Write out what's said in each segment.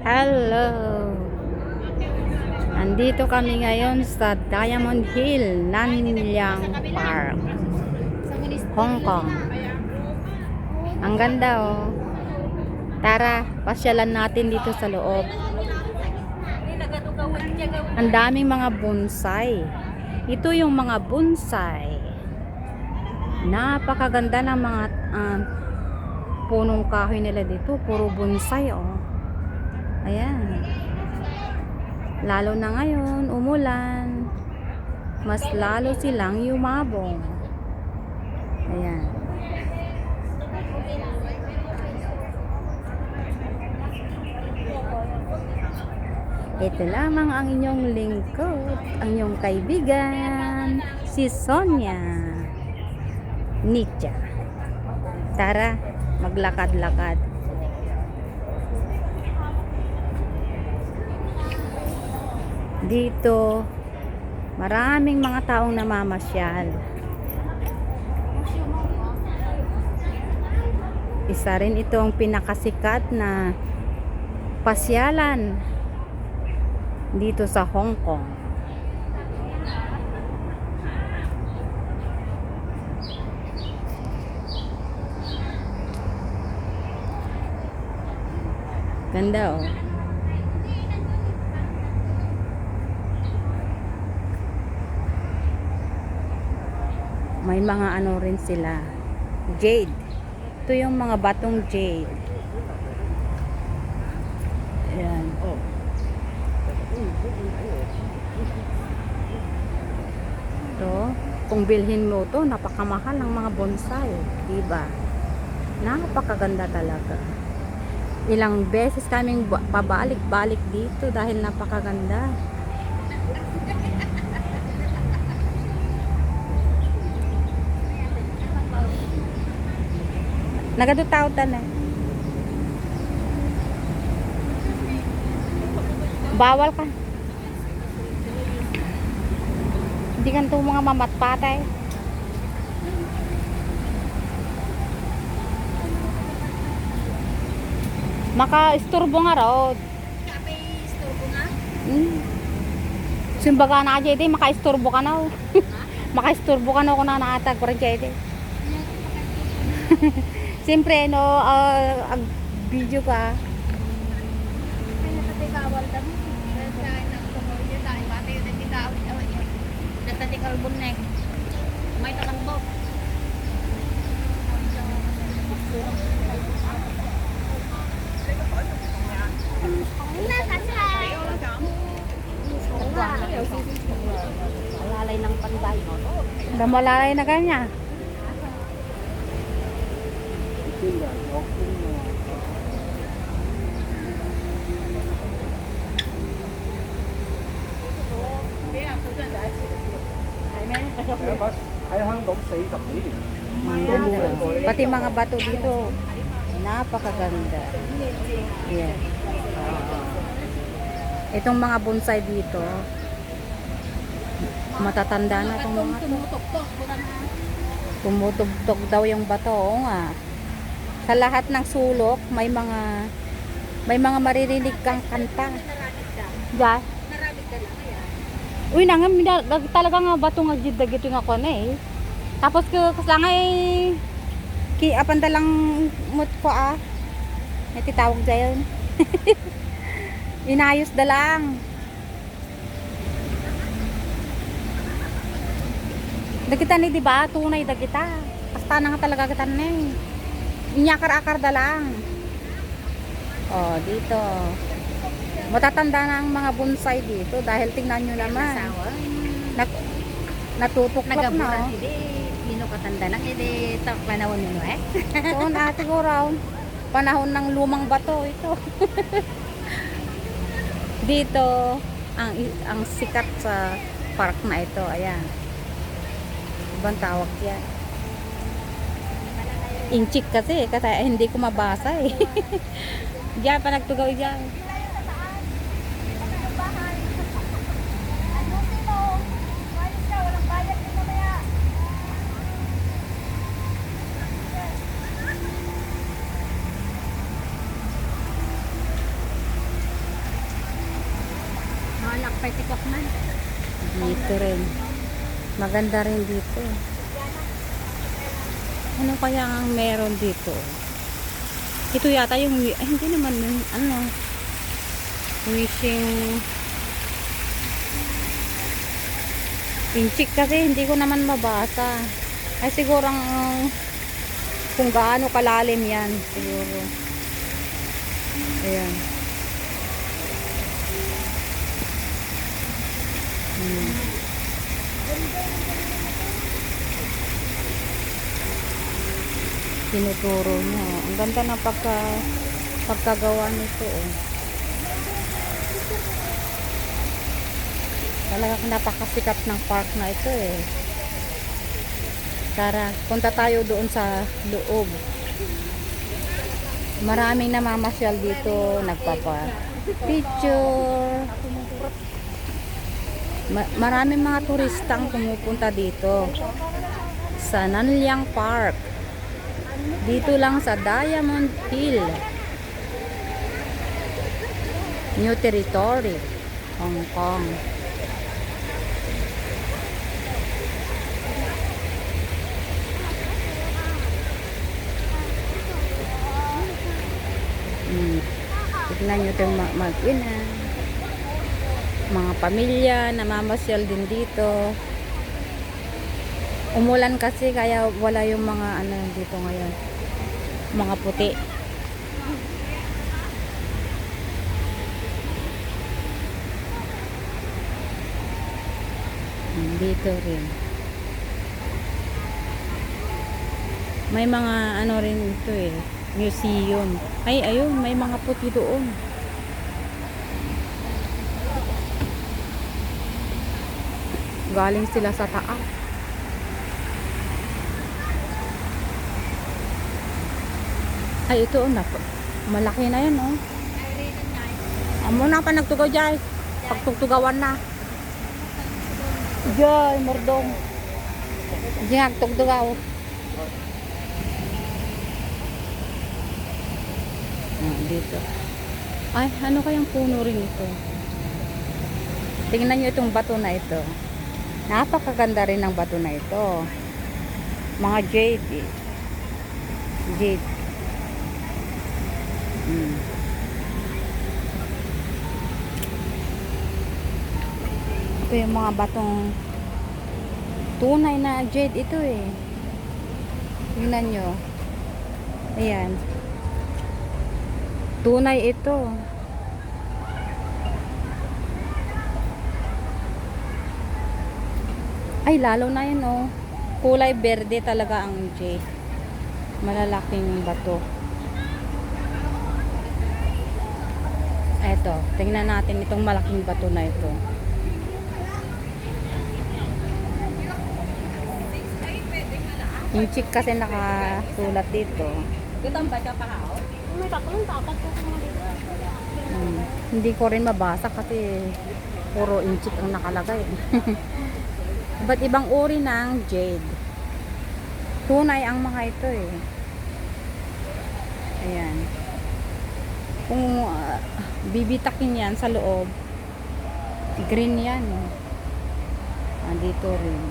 Hello! Andito kami ngayon sa Diamond Hill, Nanyang Park, Hong Kong. Ang ganda oh. Tara, pasyalan natin dito sa loob. Ang daming mga bonsai. Ito yung mga bonsai. Napakaganda ng mga punong kahoy nila dito. Puro bonsai oh. Ayan. Lalo na ngayon, umulan. Mas lalo silang yumabong. Ayan. Ito lamang ang inyong lingkod, ang inyong kaibigan, si Sonia Nietzsche. Tara, maglakad-lakad. Dito, maraming mga taong namamasyal. Isa rin ito ang pinakasikat na pasyalan dito sa Hong Kong. Ganda oh. May mga ano rin sila. Jade. Ito yung mga batong jade. Ayan. Oh. Ito, kung bilhin mo to, napakamahal ng mga bonsai, diba? Napakaganda talaga. Ilang beses kaming pabalik-balik dito dahil napakaganda. Nagadutautan eh. Bawal ka. Hindi kan to mga mamatpatay. Maka-isturbo nga raw. Isturbo nga? Simbaga na aja ito, maka-isturbo ka na. Maka-isturbo ka na kung naatag ko rin siya ito. Siyempre, no, video ka. Ay, nakatikawal kami. Sa inang kumulyo tayo. Bata yung nagkikawal. Natatikal bunek. May talangbok. Malalay ng panday. Malalay na kanya. Pati mga bato dito, napakaganda. Yeah. Itong mga bonsai dito, matatanda na itong mga to. Tumutugtog daw yung bato. Oo nga. Sa lahat ng sulok, may mga maririnig kang kanta. Diyan? Uy, nangam talaga nga bato nga dagito nga ko na eh. Tapos kasangay apanda lang mut ko may titawag dyan. Inayos da lang. Dagita ni diba? Tunay dagita. Basta na nga talaga kita na eh. Inyakar-akar da lang. Oh, dito. Matatanda na ang mga bonsai dito dahil tingnan nyo naman. Natutuklap na. Pino katanda lang. Panahon nyo eh. Doon siguro. Panahon ng lumang bato ito. Dito ang sikat sa park na ito. Ayan. Ibang tawag yan. Inchik kasi hindi ko mabasa eh. Diyan pa nagtugaw diyan. tikok man. Dito rin. Maganda rin dito. Ano kaya ang meron dito? Ito yata yung, hindi naman yung, ano, wishing inchik kasi hindi ko naman mabasa. Ay siguro kung gaano kalalim yan siguro. Ayan. Tinuturo niya. Ang ganda ng pagkagawa nito. Oh. Talagang napakasikat ng park na ito eh. Tara, punta tayo doon sa loob. Maraming namamasyal dito, nagpapa-picture. Maraming mga turista ang pumupunta dito sa Nanyang Park. Dito lang sa Diamond Hill, New Territory, Hong Kong. Tignan nyo itong mag-ina. Mga pamilya, namamasyal din dito. Umulan kasi kaya wala yung mga ano dito ngayon. Mga puti. Dito rin. May mga ano rin ito eh. Museum. Ay, ayun, may mga puti doon. Galing sila sa taas. Ay, ito, malaki na yan, oh. Amo na pa nagtugaw dyan. Pagtugtugawan na. Jay, mordong. Diyan, tugtugaw. Dito. Ay, ano kayang puno rin ito? Tingnan nyo itong bato na ito. Napakaganda rin ng bato na ito. Mga jade. Jade. Ito yung mga batong tunay na jade ito eh. Tingnan nyo. Ayan. Tunay ito. Ay, lalo na yun, oh. Kulay berde talaga ang jade. Malalaking bato. Eto, tingnan natin itong malaking bato na ito. Yung chick kasi nakasulat dito. Hindi ko rin mabasa kasi puro inchik ang nakalagay. Ba't ibang uri ng jade? Tunay ang mga ito eh. Ayan. Kung bibitakin yan sa loob, green yan. Dito rin.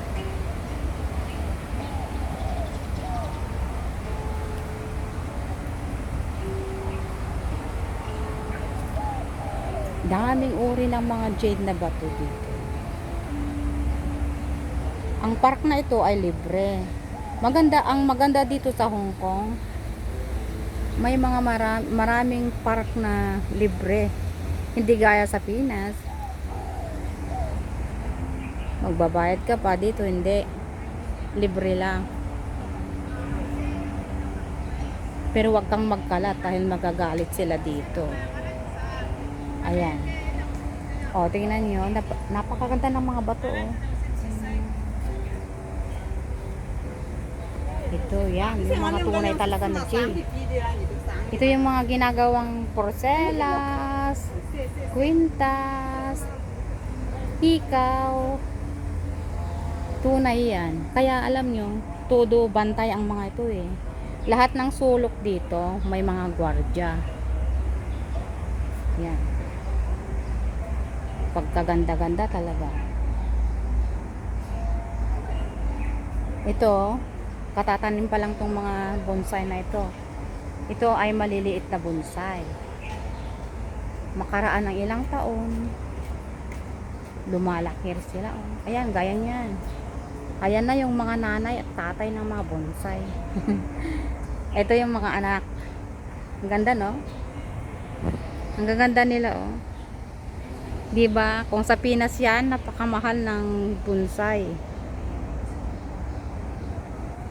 Daming uri ng mga jade na bato dito. Ang park na ito ay libre. Ang maganda dito sa Hong Kong, may mga maraming park na libre. Hindi gaya sa Pinas. Magbabayad ka pa, dito hindi. Libre lang. Pero wag kang magkalat dahil magagalit sila dito. Ayan. O, tingnan nyo. Napakaganda ng mga bato, oh. Ito, yan. Yung mga tunay talaga na jade. Ito yung mga ginagawang porcelas, kwintas, hikaw. Tunay yan. Kaya alam nyo, todo bantay ang mga ito eh. Lahat ng sulok dito, may mga gwardya. Yan. Pagkaganda-ganda talaga. Ito, katatanim pa lang tong mga bonsai na ito. Ito ay maliliit na bonsai. Makaraan ng ilang taon, lumalaki sila. Oh. Ayan, gaya niyan. Ayan na yung mga nanay at tatay ng mga bonsai. Ito yung mga anak. Ang ganda, no? Ang gaganda nila, oh. Diba? Kung sa Pinas yan, napakamahal ng bonsai.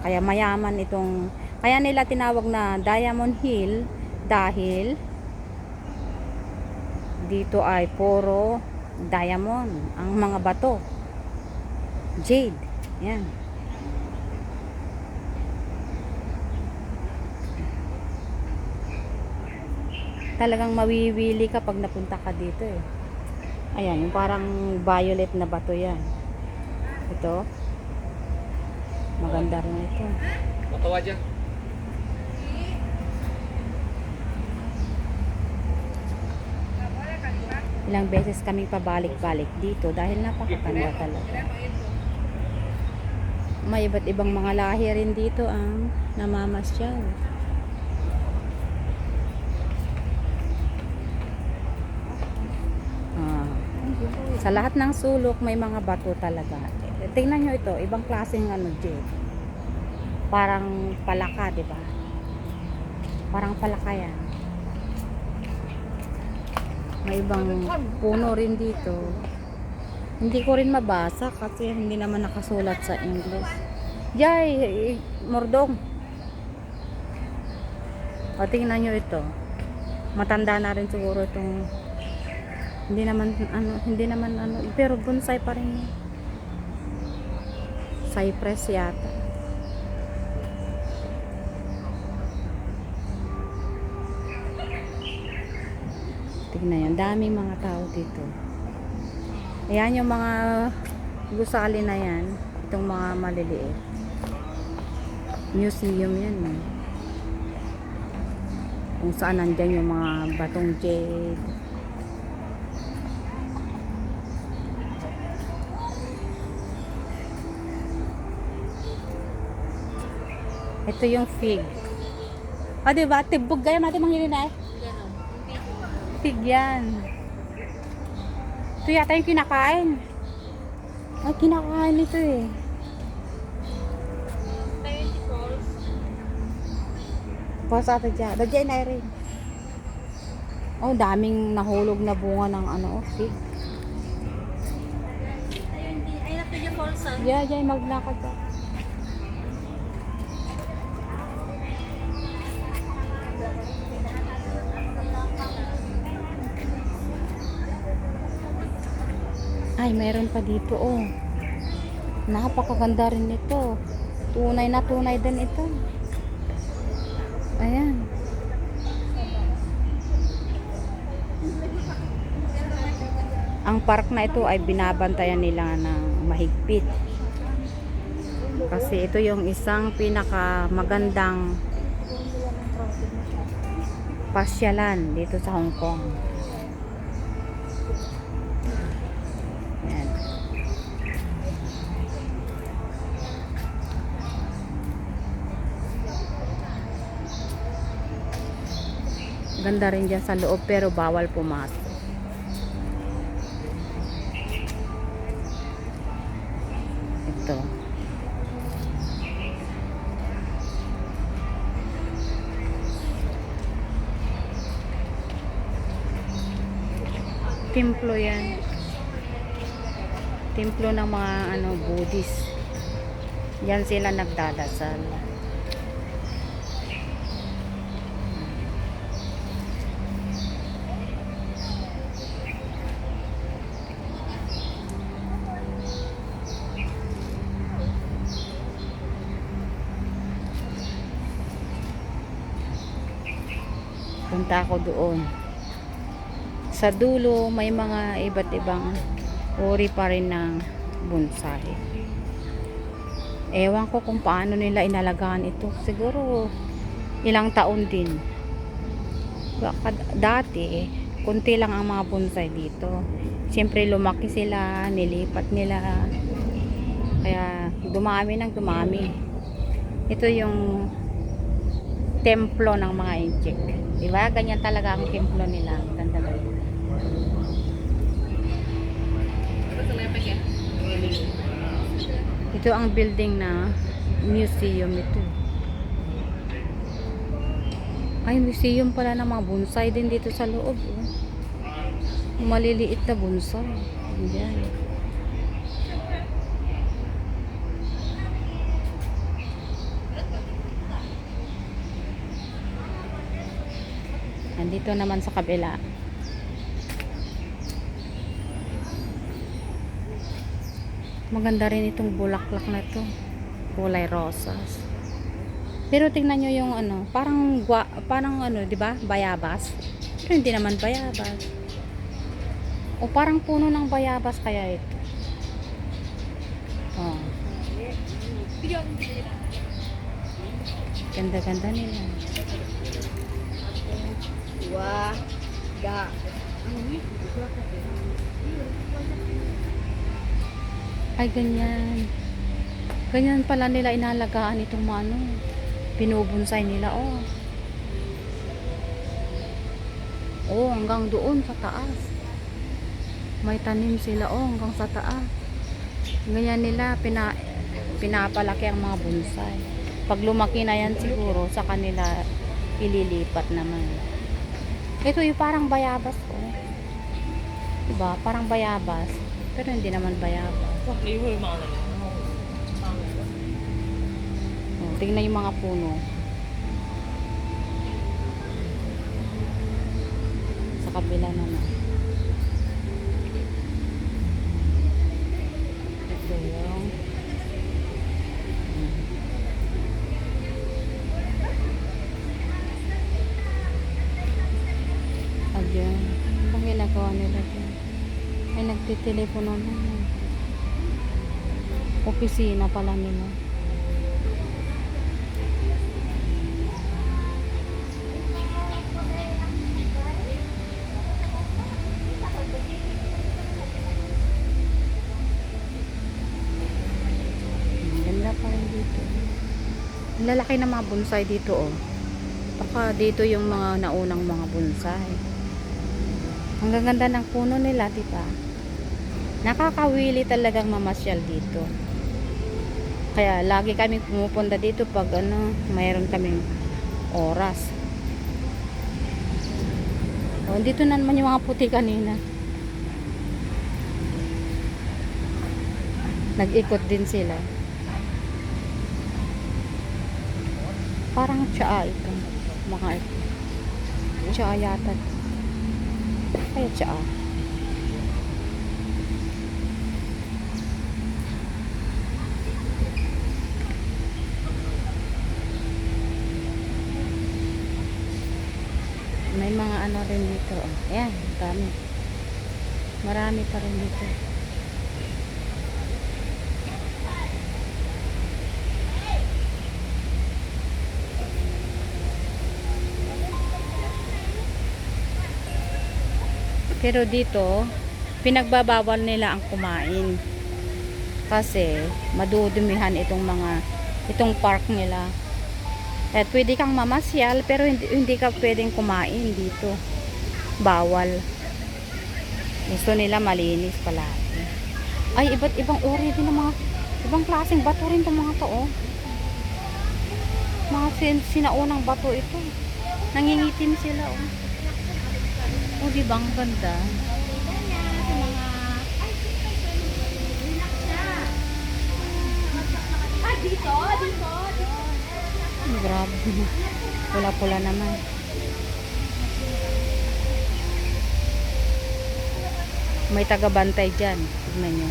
Kaya mayaman itong, kaya nila tinawag na Diamond Hill dahil dito ay puro diamond ang mga bato. Jade. Yan. Talagang mawiwili ka pag napunta ka dito eh. Ayan, yung parang violet na bato yan. Ito. Maganda rin ito. Matawa dyan. Ilang beses kami pabalik-balik dito dahil napakaganda talaga. May iba't ibang mga lahi rin dito ang namamasyal. Sa lahat ng sulok may mga bato talaga. Tingnan nyo ito, ibang klaseng ano, jade. Parang palaka, di ba? Parang palaka yan. May ibang puno rin dito. Hindi ko rin mabasa kasi hindi naman nakasulat sa English. Yay! Mordong! O, tingnan nyo ito. Matanda na rin siguro itong hindi naman ano, pero bonsai pa rin. Cypress yata. Tignan yan, daming mga tao dito. Ayan yung mga gusali na yan, itong mga maliliit. Museum yan eh. Kung saan nandyan yung mga batong jade. Ito yung fig. O, diba? Tibog gaya, mati manghilin na eh. Fig yan. Ito yata yung kinakain. Ay, kinakain ito eh. Pause ata dyan. Dadyan na rin. Oh, daming nahulog na bunga ng ano, fig. Ay, napilya falls. Yeah, maglakad ka. Ay, meron pa dito, oh. Napakaganda rin ito. Tunay na tunay din ito. Ayan. Ang park na ito ay binabantayan nila ng mahigpit. Kasi ito yung isang pinakamagandang pasyalan dito sa Hong Kong. Ayan. Ganda rin dyan sa loob pero bawal pumasok. Ito. Templo yan. Templo ng mga Buddhist. Yan sila nagdadasal. Punta ako doon. Sa dulo may mga iba't ibang uri pa rin ng bonsai. Ewan ko kung paano nila inalagaan ito. Siguro ilang taon din. Baka dati Kunti lang ang mga bonsai dito. Siyempre lumaki sila, nilipat nila. Kaya dumami ng dumami. Ito yung templo ng mga inchik. Diba? Ganyan talaga ang templo nila. Ganda ba? Ito ang building na museum ito. Ay, museum pala ng mga bonsai din dito sa loob. Oh. Maliliit na bonsai. Ayan. Andito naman sa kabila. Maganda rin itong bulaklak na ito. Kulay rosas. Pero tingnan nyo yung ano, parang ano, 'di ba? Bayabas. Pero hindi naman bayabas. O parang puno ng bayabas kaya ito. Oh. Ganda-ganda nila. Wah, ga. Ay, ganyan. Ganyan pala nila inalagaan itong mga ano. Binubonsay nila, oh. Oh, hanggang doon sa taas. May tanim sila, oh, hanggang sa taas. Ganyan nila, pinapalaki ang mga bonsai. Pag lumaki na yan siguro, sa kanila ililipat naman. Ito yung parang bayabas, oh. Diba? Parang bayabas. Pero hindi naman bayabas. Oh, tingnan yung mga puno. Sa kabila naman. Ito yung Ayan. Ang ginagawa nila dyan. Ay, nagtitelepono na. Opisina pala nila. Ganda pa rin dito. Ang lalaki ng mga bonsai dito, oh. Baka dito yung mga naunang mga bonsai. Ang gaganda ng puno nila, diba? Nakakawili talagang mamasyal dito. Kaya lagi kami pumupunta dito pag ano, mayroon kaming oras. O, dito na naman yung mga puti kanina. Nag-ikot din sila. Parang tsaa ito. Mga ito. Tsaa yata. Kaya tsaa. May mga ano rin dito. Ayan, dami. Marami pa rin dito. Pero dito, pinagbabawal nila ang kumain. Kasi madudumihan itong park nila. At pwede kang mamasyal pero hindi ka pwedeng kumain dito. Bawal. Gusto nila malinis palagi. Ay, iba't ibang uri din ng mga ibang klaseng bato rin itong mga to, oh. Mga sinaunang bato ito. Nangingitim sila, oh. Oh, di ba ang ganda? Dito. Grabe. Pula-pula naman. May tagabantay dyan. Tignan nyo.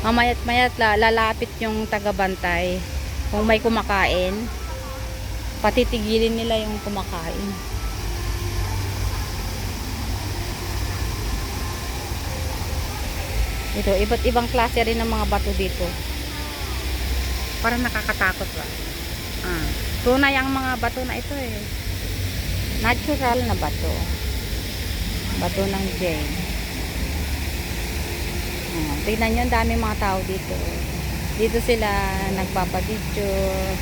Mamayat-mayat lalapit yung tagabantay. Kung may kumakain, patitigilin nila yung kumakain. Ito, iba't ibang klase rin ng mga bato dito. Parang nakakatakot ba? Tunay ang mga bato na ito, eh. Natural na bato. Bato ng Jane. Tingnan nyo, ang dami mga tao dito. Dito sila nagpapadicture.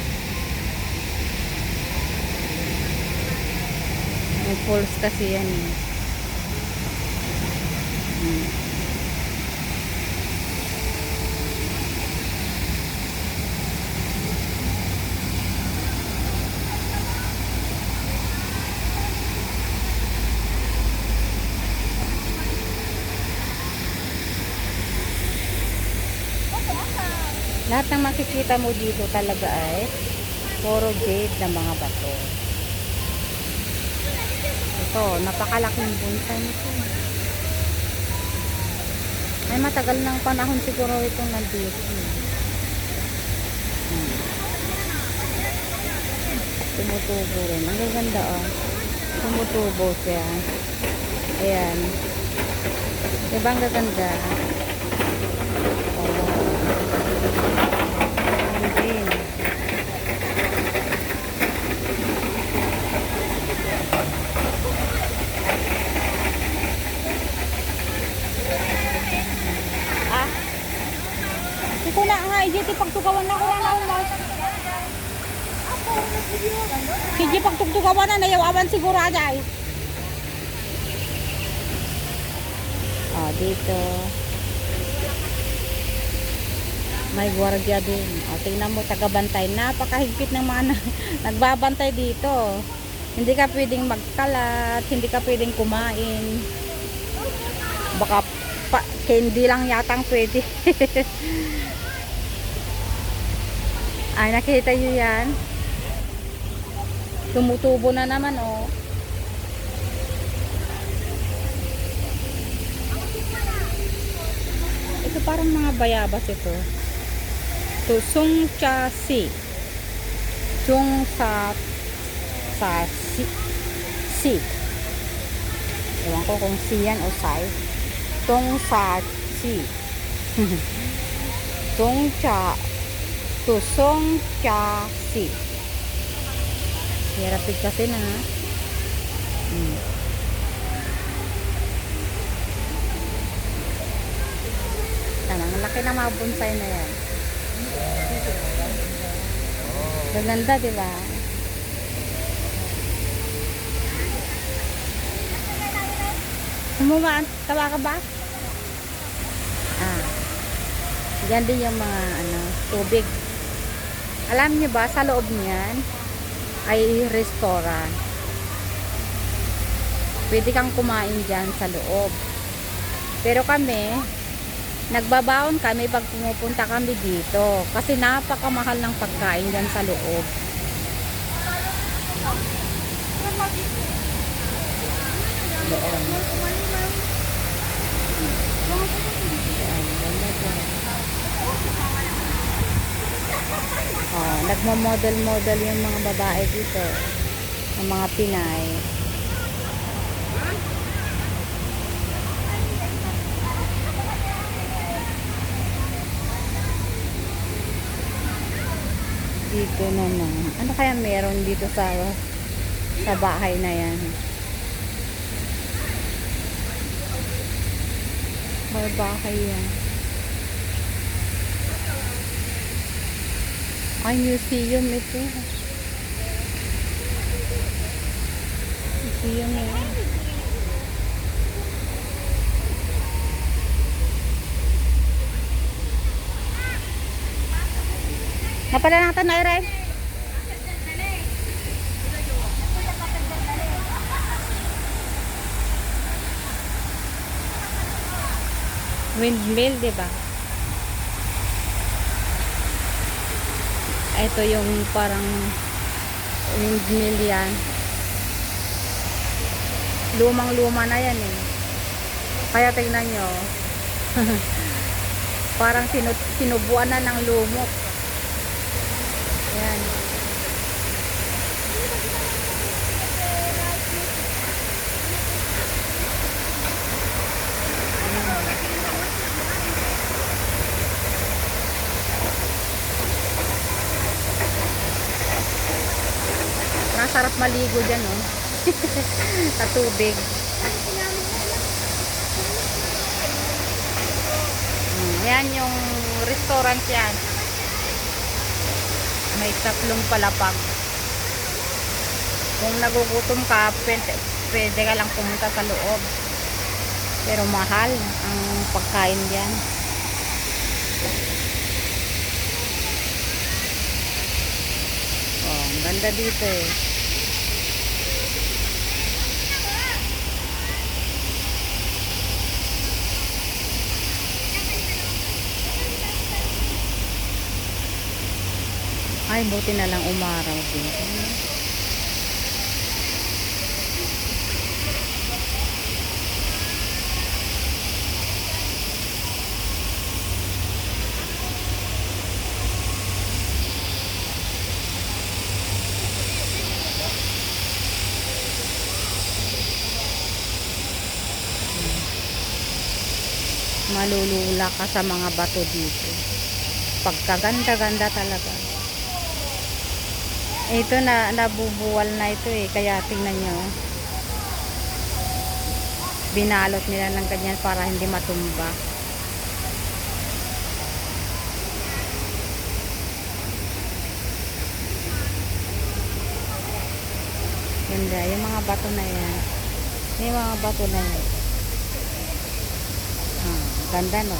May falls kasi yan eh. Lahat ng makikita mo dito talaga ay puro jade na mga bato. Ito, napakalaking bonsai nito. Ay, matagal ng panahon siguro itong nandito. Tumutubo rin. Ang gaganda oh. Tumutubo siya. Ayan. Diba ang gaganda? Oh. Ito na nga, ijiti pagtugawan na ko na umas. Iji pagtugawan na, nayawawan siguro ajay. Oh, dito. May gwardiya din. O, tingnan mo, tagabantay. Napakahigpit ng mga nagbabantay dito. Hindi ka pwedeng magkalat, hindi ka pwedeng kumain. Baka candy lang yatang pwede. Ay, nakita nyo yan? Tumutubo na naman, oh. Ito parang mga bayabas ito. Tusong cha si. Chung sa si. Ewan ko kung si yan o sai. Tung sa si. Tung cha. Tusong cha si. Hirapit kasi na. Ang laki ng mga bonsai na yan. Gaganda, di ba? Humumaan, tawa ka ba? Yan din yung mga tubig. Alam niyo ba, sa loob niyan ay restaurant. Pwede kang kumain dyan sa loob. Pero kami, nagbabaon kami pag pumupunta kami dito. Kasi napakamahal ng pagkain dyan sa loob. Nagmo-model-model yung mga babae dito. Ang mga Pinay. Dito naman. Ano kaya meron dito sa bahay na yan? Bahay yan. Ay, museum ito. Museum yan. Napada natin na rin. Windmill, diba? Ito yung parang windmill yan. Lumang-luma na yan eh. Kaya tingnan nyo. Parang sinubuan na ng lumot. Yan. Sarap maligo dyan, oh. Sa tubig. Yan yung restaurant yan. May 3 palapag. Kung nagugutom ka, pwede ka lang pumunta sa loob. Pero mahal ang pagkain diyan. Oh, ang ganda dito eh. Ay, buti na lang umaraw din. Malulula ka sa mga bato dito. Pagkaganda-ganda talaga. Ito na nabubuwal na ito eh, kaya tingnan nyo. Binalot nila ng ganyan para hindi matumba. Ganda, yung mga bato na yan. Yung mga bato na yan. Ganda no.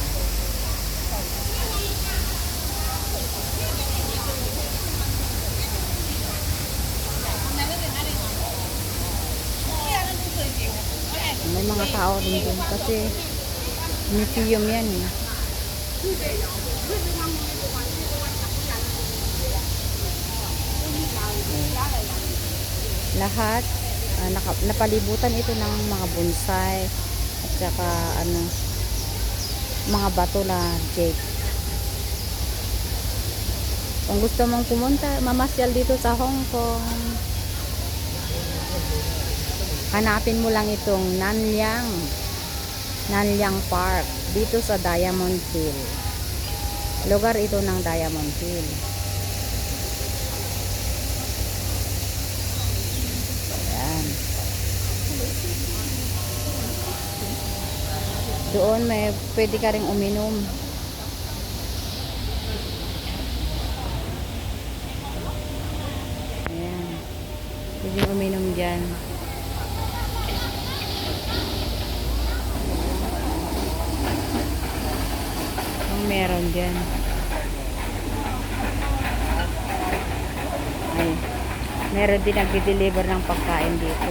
May mga tao din dun kasi museum yan eh. Lahat napalibutan ito ng mga bonsai at saka ano, mga bato na jade. Kung gusto mong pumunta, mamasyal dito sa Hong Kong, hanapin mo lang itong Nanyang Park dito sa Diamond Hill. Lugar ito ng Diamond Hill. Ayan. Doon may pwede ka ring uminom. Ayan. Pwede uminom dyan. Meron dyan. Ay, meron din nagdi-deliver ng pagkain dito.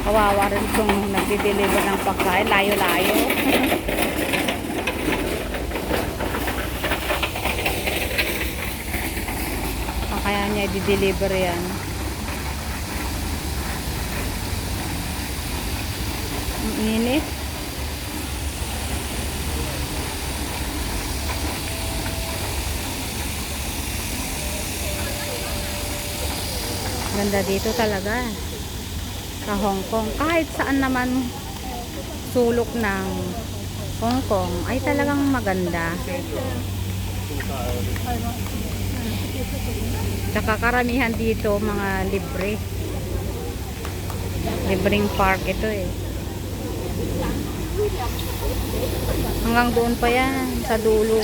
Kawawa rin kung nagdi-deliver ng pagkain. Layo-layo. Kaya niya i-deliver yan. Ang init. Ganda dito talaga sa Hong Kong. Kahit saan naman sulok ng Hong Kong ay talagang maganda. Tsaka karamihan dito mga libre. Libreng park ito eh. Hanggang doon pa yan sa dulo.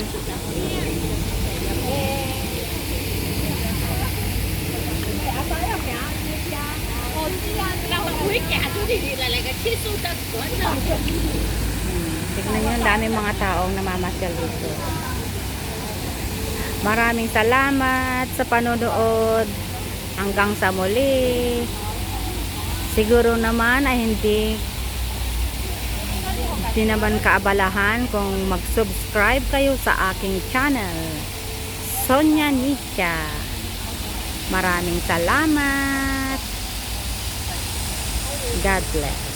Tignan nyo, ang dami mga taong namamasyal dito. Maraming salamat sa panonood. Hanggang sa muli. Siguro naman ay hindi naman kaabalahan kung mag-subscribe kayo sa aking channel, Sonia Nicha. Maraming salamat. God bless.